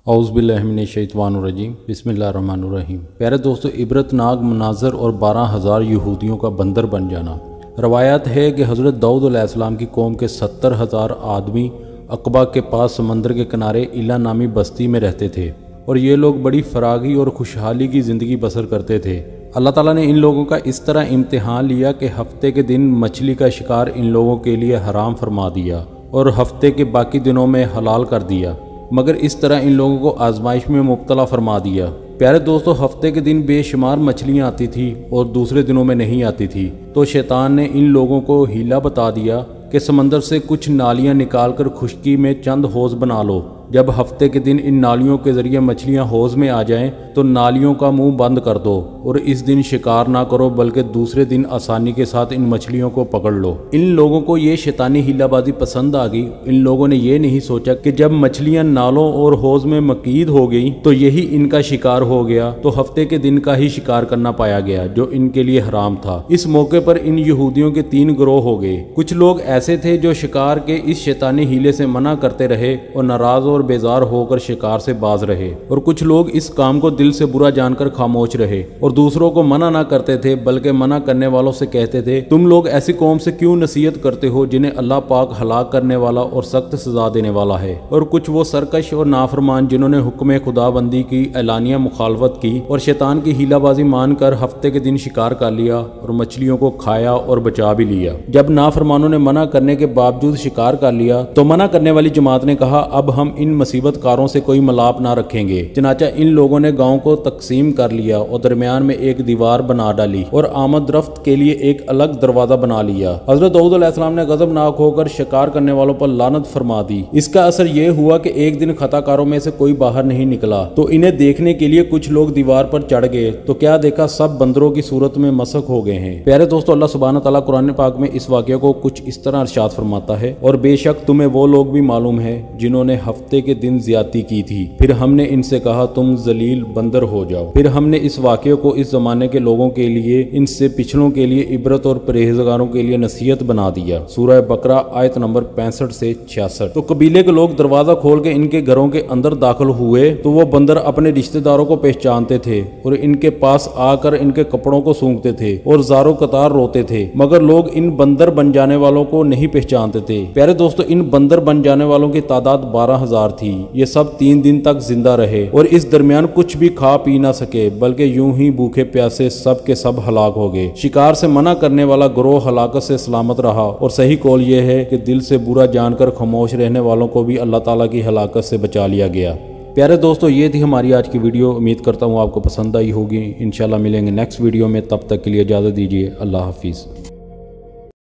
اعوذ باللہ من الشیطان الرجیم بسم اللہ الرحمن الرحیم۔ پیارے دوستو، عبرتناک مناظر اور 12,000 یہودیوں کا بندر بن جانا۔ روایت ہے کہ حضرت داؤد علیہ السلام کی قوم کے 70,000 آدمی عقبہ کے پاس سمندر کے کنارے ایلا نامی بستی میں رہتے تھے، اور یہ لوگ بڑی فراغی اور خوشحالی کی زندگی بسر کرتے تھے۔ اللہ تعالیٰ نے ان لوگوں کا اس طرح امتحان لیا کہ ہفتے کے دن مچھلی کا شکار ان لوگوں کے لیے حرام فرما دیا اور ہفتے کے باقی دنوں میں حلال کر دیا، مگر اس طرح ان لوگوں کو آزمائش میں مبتلا فرما دیا۔ پیارے دوستو، ہفتے کے دن بے شمار مچھلیاں آتی تھی اور دوسرے دنوں میں نہیں آتی تھی، تو شیطان نے ان لوگوں کو ہیلا بتا دیا کہ سمندر سے کچھ نالیاں نکال کر خشکی میں چند حوض بنا لو۔ جب ہفتے کے دن ان نالیوں کے ذریعے مچھلیاں حوض میں آ جائیں تو نالیوں کا منہ بند کر دو اور اس دن شکار نہ کرو، بلکہ دوسرے دن آسانی کے ساتھ ان مچھلیوں کو پکڑ لو۔ ان لوگوں کو یہ شیطانی ہیلا بازی پسند آ گئی۔ ان لوگوں نے یہ نہیں سوچا کہ جب مچھلیاں نالوں اور حوض میں مقید ہو گئی تو یہی ان کا شکار ہو گیا، تو ہفتے کے دن کا ہی شکار کرنا پایا گیا جو ان کے لیے حرام تھا۔ اس موقع پر ان یہودیوں کے 3 گروہ ہو گئے۔ کچھ لوگ ایسے تھے جو شکار کے اس شیطانی ہیلے سے منع کرتے رہے اور ناراض اور بیزار ہو کر شکار سے باز رہے، اور کچھ لوگ اس کام کو دل سے برا جان کر خاموش رہے اور دوسروں کو منع نہ کرتے تھے، بلکہ منع کرنے والوں سے کہتے تھے، تم لوگ ایسی قوم سے کیوں نصیحت کرتے ہو جنہیں اللہ پاک ہلاک کرنے والا اور سخت سزا دینے والا ہے؟ اور کچھ وہ سرکش اور نافرمان جنہوں نے حکم خدا بندی کی اعلانیہ مخالفت کی اور شیطان کی ہیلا بازی مان کر ہفتے کے دن شکار کر لیا اور مچھلیوں کو کھایا اور بچا بھی لیا۔ جب نافرمانوں نے منع کرنے کے باوجود شکار کر لیا تو منع کرنے والی جماعت نے کہا، اب ہم ان مصیبت کاروں سے کوئی ملاپ نہ رکھیں گے۔ چنانچہ ان لوگوں نے گاؤں کو تقسیم کر لیا اور درمیان میں ایک دیوار بنا ڈالی اور آمد رفت کے لیے ایک الگ دروازہ بنا لیا۔ حضرت داؤد علیہ السلام نے غضبناک ہو کر شکار کرنے والوں پر لعنت فرما دی۔ اس کا اثر یہ ہوا کہ ایک دن خطا کاروں میں سے کوئی باہر نہیں نکلا، تو انہیں دیکھنے کے لیے کچھ لوگ دیوار پر چڑھ گئے تو کیا دیکھا، سب بندروں کی صورت میں مسخ ہو گئے ہیں۔ پیارے دوستو، اللہ سبحانہ تعالیٰ قرآن پاک میں اس واقعے کو کچھ اس طرح ارشاد فرماتا ہے، اور بے شک تمہیں وہ لوگ بھی معلوم ہے جنہوں نے ہفتے کے دن زیادتی کی تھی، پھر ہم نے ان سے کہا تم ذلیل بندر ہو جاؤ۔ پھر ہم نے اس واقعے کو اس زمانے کے لوگوں کے لیے، ان سے پچھلوں کے لیے عبرت اور پرہیزگاروں کے لیے نصیحت بنا دیا۔ سورہ بقرہ آیت نمبر 65 سے 66۔ تو قبیلے کے لوگ دروازہ کھول کے ان کے گھروں کے اندر داخل ہوئے تو وہ بندر اپنے رشتہ داروں کو پہچانتے تھے اور ان کے پاس آ کر ان کے کپڑوں کو سونگتے تھے اور زارو قطار روتے تھے، مگر لوگ ان بندر بن جانے والوں کو نہیں پہچانتے تھے۔ پیارے دوستو، ان بندر بن جانے والوں کی تعداد 12,000 تھی۔ یہ سب 3 دن تک زندہ رہے اور اس درمیان کچھ بھی کھا پی نہ سکے، بلکہ یوں ہی بھوکے پیاسے سب کے سب ہلاک ہو گئے۔ شکار سے منع کرنے والا گروہ ہلاکت سے سلامت رہا، اور صحیح قول یہ ہے کہ دل سے برا جان کر خاموش رہنے والوں کو بھی اللہ تعالیٰ کی ہلاکت سے بچا لیا گیا۔ پیارے دوستو، یہ تھی ہماری آج کی ویڈیو۔ امید کرتا ہوں آپ کو پسند آئی ہوگی۔ انشاءاللہ ملیں گے نیکسٹ ویڈیو میں، تب تک کے لیے اجازت دیجیے۔ اللہ حافظ۔